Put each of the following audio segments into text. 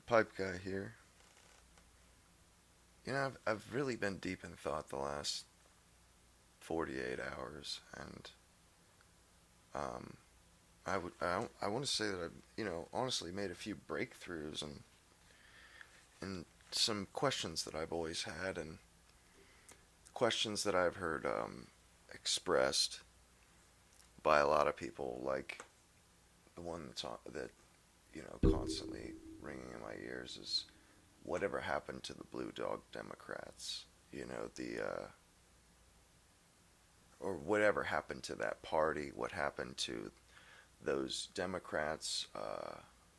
Pipe guy here. I've really been deep in thought the last 48 hours, and um, I want to say that I've honestly made a few breakthroughs and some questions that I've always had and questions that I've heard expressed by a lot of people, like the one that constantly ringing in my ears is whatever happened to the Blue Dog Democrats. The or whatever happened to that party? What happened to those Democrats?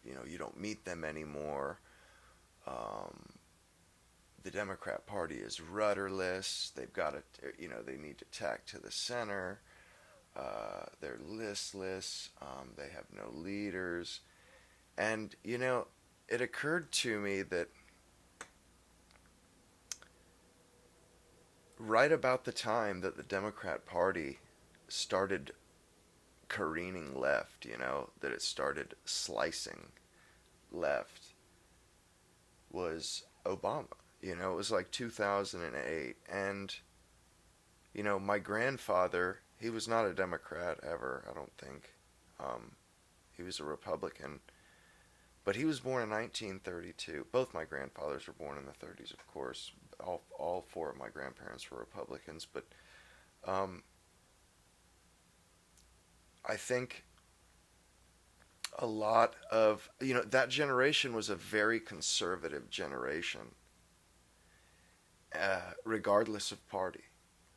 You don't meet them anymore. Um, the Democrat Party is rudderless. They've got to, they need to tack to the center. They're listless. They have no leaders. And, it occurred to me that right about the time that the Democrat Party started careening left, that it started slicing left, was Obama. It was like 2008. And, my grandfather, he was not a Democrat ever, I don't think. Um, he was a Republican. But he was born in 1932. Both my grandfathers were born in the 30s, of course. All four of my grandparents were Republicans. But um, I think a lot of, that generation was a very conservative generation, regardless of party.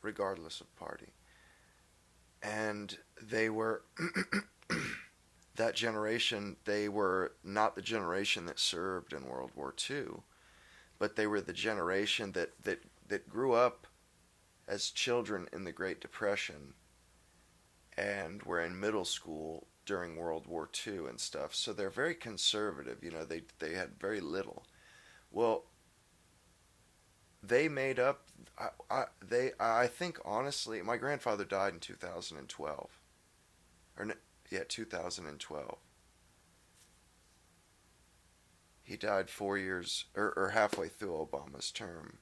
Regardless of party. And they were that generation, they were not the generation that served in World War II, but they were the generation that grew up as children in the Great Depression and were in middle school during World War II and stuff. So they're very conservative. They had very little. Well, they made up. I think honestly, my grandfather died in 2012, or yeah, 2012. He died 4 years or halfway through Obama's term,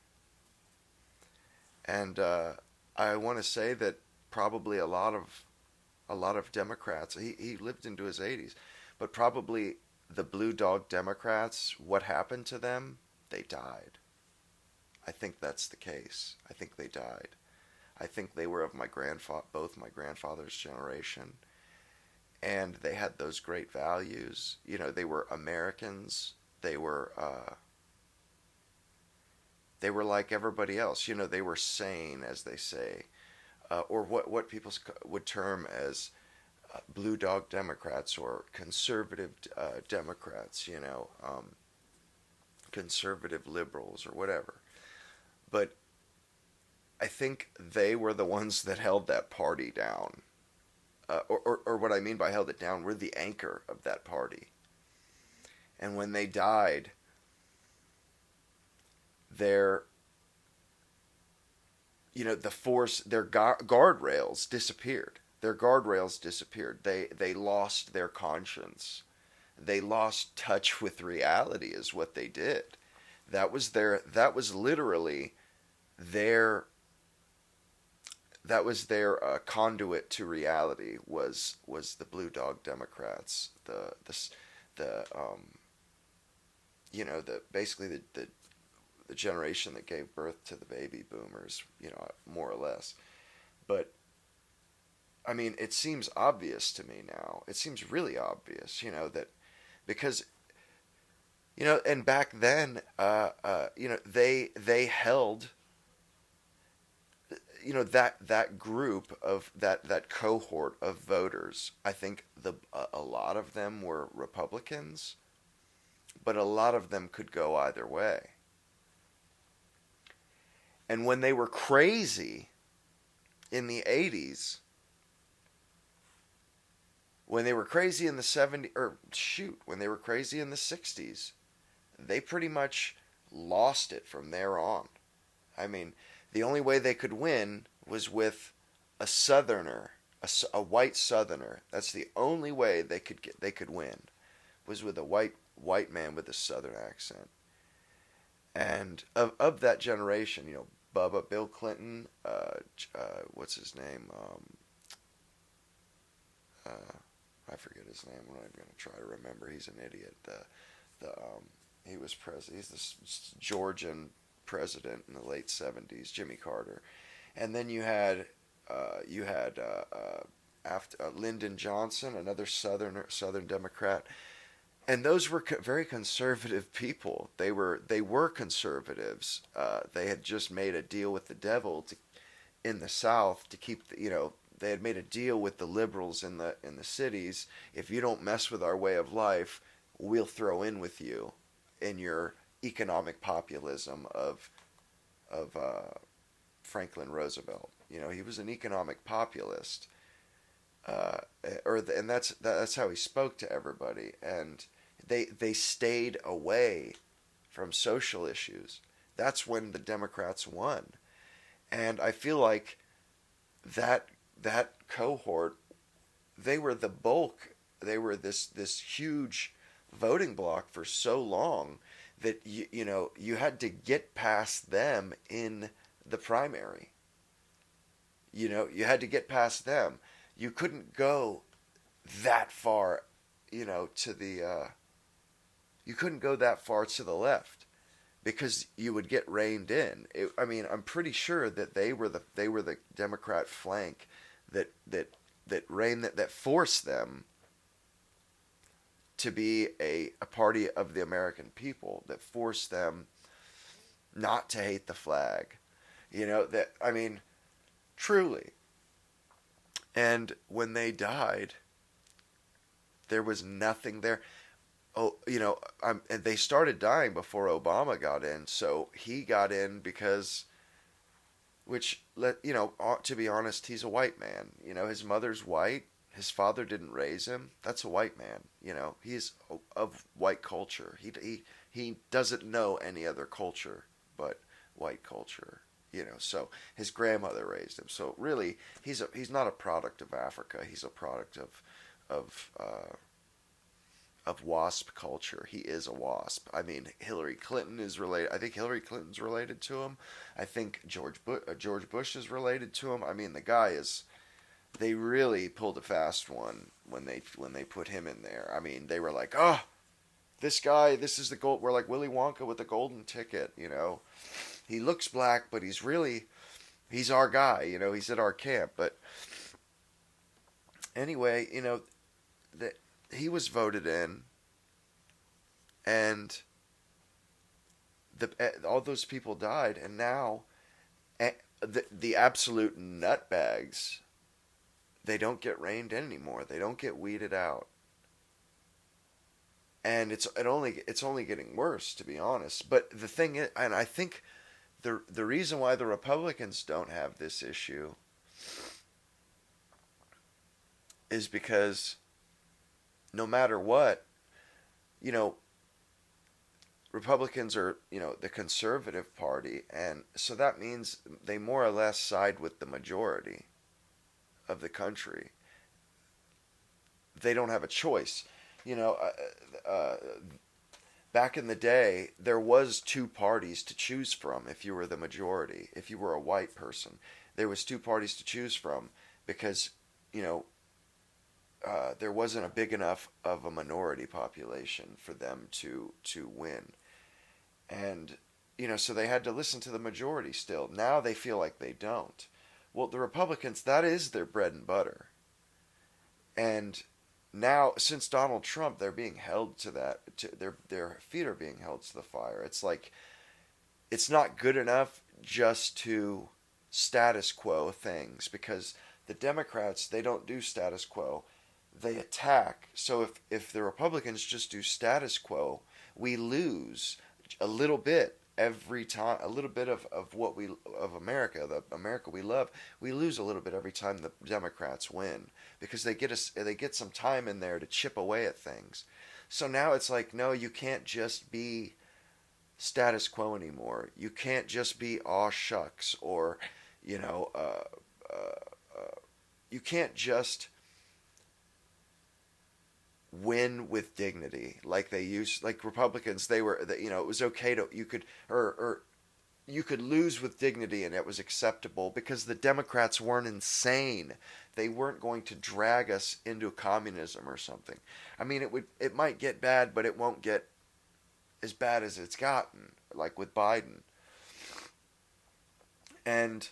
and I want to say that probably a lot of Democrats. He lived into his 80s, but probably the Blue Dog Democrats. What happened to them? They died. I think that's the case. I think they died. I think they were of both my grandfather's generation, and they had those great values. They were Americans. They were like everybody else. They were sane, as they say, or what people would term as blue dog Democrats or conservative Democrats. Conservative liberals or whatever. But I think they were the ones that held that party down. Or what I mean by held it down, were the anchor of that party. And when they died, their, the force, their guardrails disappeared. Their guardrails disappeared. They lost their conscience. They lost touch with reality, is what they did. That was literally their conduit to reality was the Blue Dog Democrats, the basically the generation that gave birth to the baby boomers, more or less. But I mean, it seems obvious to me now. It seems really obvious, that because and back then, they held, that group of that cohort of voters. I think a lot of them were Republicans, but a lot of them could go either way. And when they were crazy in the 80s, when they were crazy in the 70s, when they were crazy in the 60s, they pretty much lost it from there on. I mean, the only way they could win was with a southerner, a white southerner. That's the only way they could win. was with a white man with a Southern accent. And of that generation, Bubba, Bill Clinton, what's his name? I forget his name. I'm not even going to try to remember. He's an idiot. He was president. He's the Georgian president in the late '70s, Jimmy Carter. And then after Lyndon Johnson, another Southern Democrat, and those were very conservative people. They were conservatives. They had just made a deal with the devil in the South to keep they had made a deal with the liberals in the cities. If you don't mess with our way of life, we'll throw in with you in your economic populism of Franklin Roosevelt. He was an economic populist, and that's how he spoke to everybody. And they stayed away from social issues. That's when the Democrats won. And I feel like that cohort, they were the bulk. They were this huge voting bloc for so long that you had to get past them in the primary. You had to get past them. You couldn't go that far, to the you couldn't go that far to the left because you would get reined in. I'm pretty sure that they were the Democrat flank that forced them to be a party of the American people, that forced them not to hate the flag. Truly. And when they died, there was nothing there. Oh, and they started dying before Obama got in. So he got in because, to be honest, he's a white man. His mother's white. His father didn't raise him. That's a white man. He's of white culture. He doesn't know any other culture but white culture. So his grandmother raised him. So really, he's not a product of Africa. He's a product of WASP culture. He is a WASP. Hillary Clinton is related. I think Hillary Clinton's related to him. I think George Bush is related to him. The guy is. They really pulled a fast one when they put him in there. They were like, oh, this guy, this is the gold. We're like Willy Wonka with the golden ticket. He looks black, but he's our guy. He's at our camp. But anyway, that he was voted in, and all those people died, and now the absolute nutbags, they don't get reined in anymore. They don't get weeded out, and it's only getting worse, to be honest. But the thing is, and I think the reason why the Republicans don't have this issue is because no matter what, Republicans are, the conservative party, and so that means they more or less side with the majority of the country. They don't have a choice. Back in the day, there was two parties to choose from if you were the majority. If you were a white person, there was two parties to choose from because, there wasn't a big enough of a minority population for them to win. And, so they had to listen to the majority still. Now they feel like they don't. Well, the Republicans, that is their bread and butter. And now, since Donald Trump, they're being held to that. Their feet are being held to the fire. It's like, it's not good enough just to status quo things, because the Democrats, they don't do status quo. They attack. So if the Republicans just do status quo, we lose a little bit every time, a little bit of America, the America we love, we lose a little bit every time the Democrats win, because they get some time in there to chip away at things. So now it's like, no, you can't just be status quo anymore. You can't just be aw shucks, or you can't just win with dignity, like they used, like Republicans. They were, you know, it was okay to, you could, or you could lose with dignity and it was acceptable because the Democrats weren't insane. They weren't going to drag us into communism or something. I mean, it might get bad, but it won't get as bad as it's gotten, like with Biden. And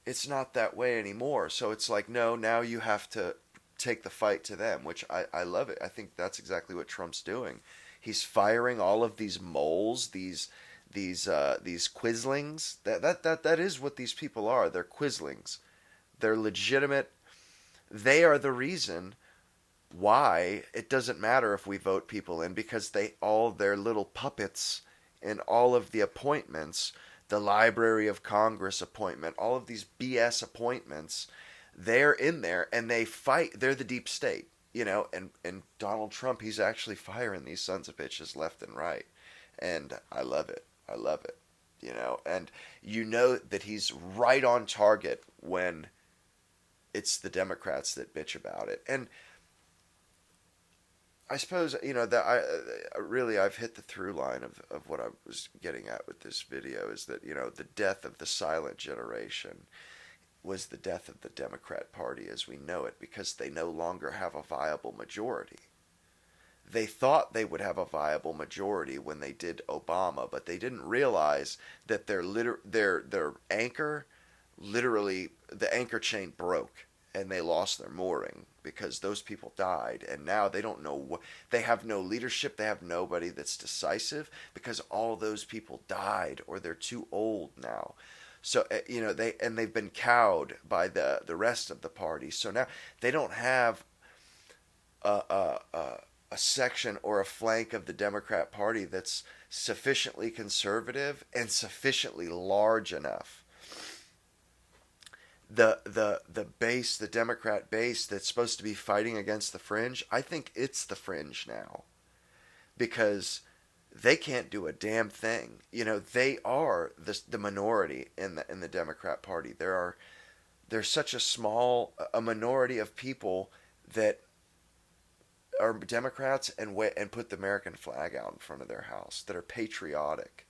it's not that way anymore. So it's like, no, now you have to take the fight to them, which I love it. I think that's exactly what Trump's doing. He's firing all of these moles, these quislings. That is what these people are. They're quislings. They're legitimate. They are the reason why it doesn't matter if we vote people in, because they all their little puppets in all of the appointments, the Library of Congress appointment, all of these BS appointments, they're in there and they fight. They're the deep state, you know, and Donald Trump, he's actually firing these sons of bitches left and right. And I love it. I love it. You know, and you know that he's right on target when it's the Democrats that bitch about it. And I suppose, you know, that I've hit the through line of what I was getting at with this video is that, you know, the death of the silent generation was the death of the Democrat Party as we know it, because they no longer have a viable majority. They thought they would have a viable majority when they did Obama, but they didn't realize that their anchor, literally, the anchor chain broke and they lost their mooring because those people died, and now they don't know what, they have no leadership, they have nobody that's decisive because all those people died or they're too old now. So you know, they've been cowed by the rest of the party. So now they don't have a section or a flank of the Democrat Party that's sufficiently conservative and sufficiently large enough. The base, the Democrat base that's supposed to be fighting against the fringe, I think it's the fringe now, because they can't do a damn thing. You know, they are the minority in the Democrat Party. There's such a minority of people that are Democrats and put the American flag out in front of their house, that are patriotic,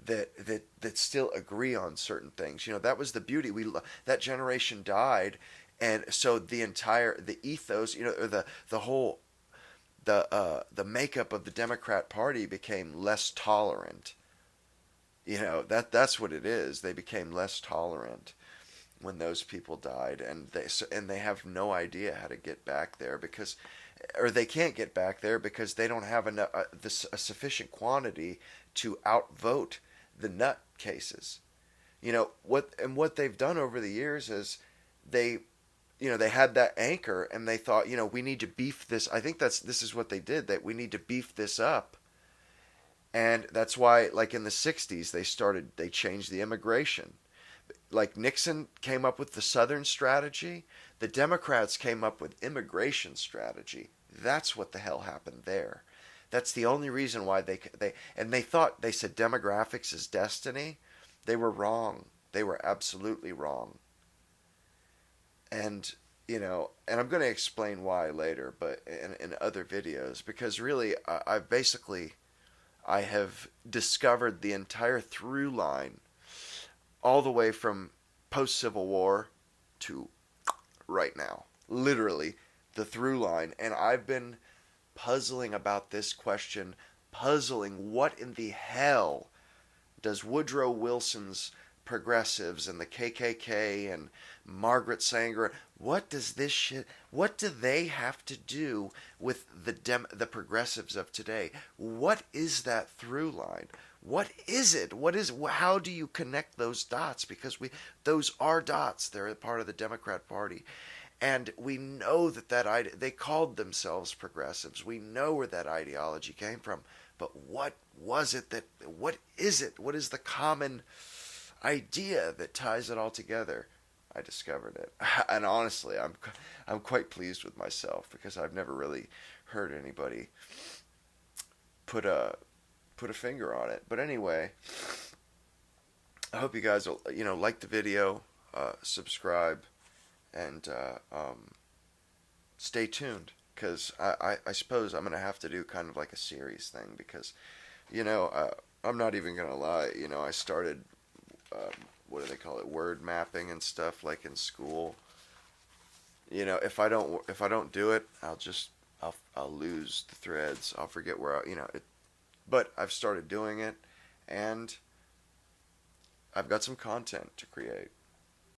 that still agree on certain things. You know, that was the beauty. That generation died, and so the ethos, you know, or the whole the makeup of the Democrat Party became less tolerant. You know, that's what it is. They became less tolerant when those people died, and they have no idea how to get back there, because, or they can't get back there because they don't have a sufficient quantity to outvote the nut cases. You know what they've done over the years is they had that anchor and they thought, you know, we need to beef this. I think this is what they did, that we need to beef this up. And that's why, like in the 60s, they changed the immigration. Like Nixon came up with the Southern strategy, the Democrats came up with immigration strategy. That's what the hell happened there. That's the only reason why they said demographics is destiny. They were wrong. They were absolutely wrong. And you know, and I'm going to explain why later, but in other videos, because really I have discovered the entire through line all the way from post-Civil War to right now. Literally, the through line. And I've been puzzling about this question, what in the hell does Woodrow Wilson's progressives and the KKK and Margaret Sanger, what do they have to do with the progressives of today? What is that through line? What is it? How do you connect those dots? Because those are dots. They're a part of the Democrat Party. And we know that they called themselves progressives. We know where that ideology came from. But what is it? What is the common idea that ties it all together? I discovered it. And honestly, I'm quite pleased with myself, because I've never really heard anybody put a finger on it. But anyway, I hope you guys will, you know, like the video, subscribe, and stay tuned. because I suppose I'm gonna have to do kind of like a series thing because you know I'm not even gonna lie. You know, I started what do they call it, word mapping and stuff like in school. You know, if I don't do it, I'll lose the threads. I'll forget where I, you know it. But I've started doing it, and I've got some content to create.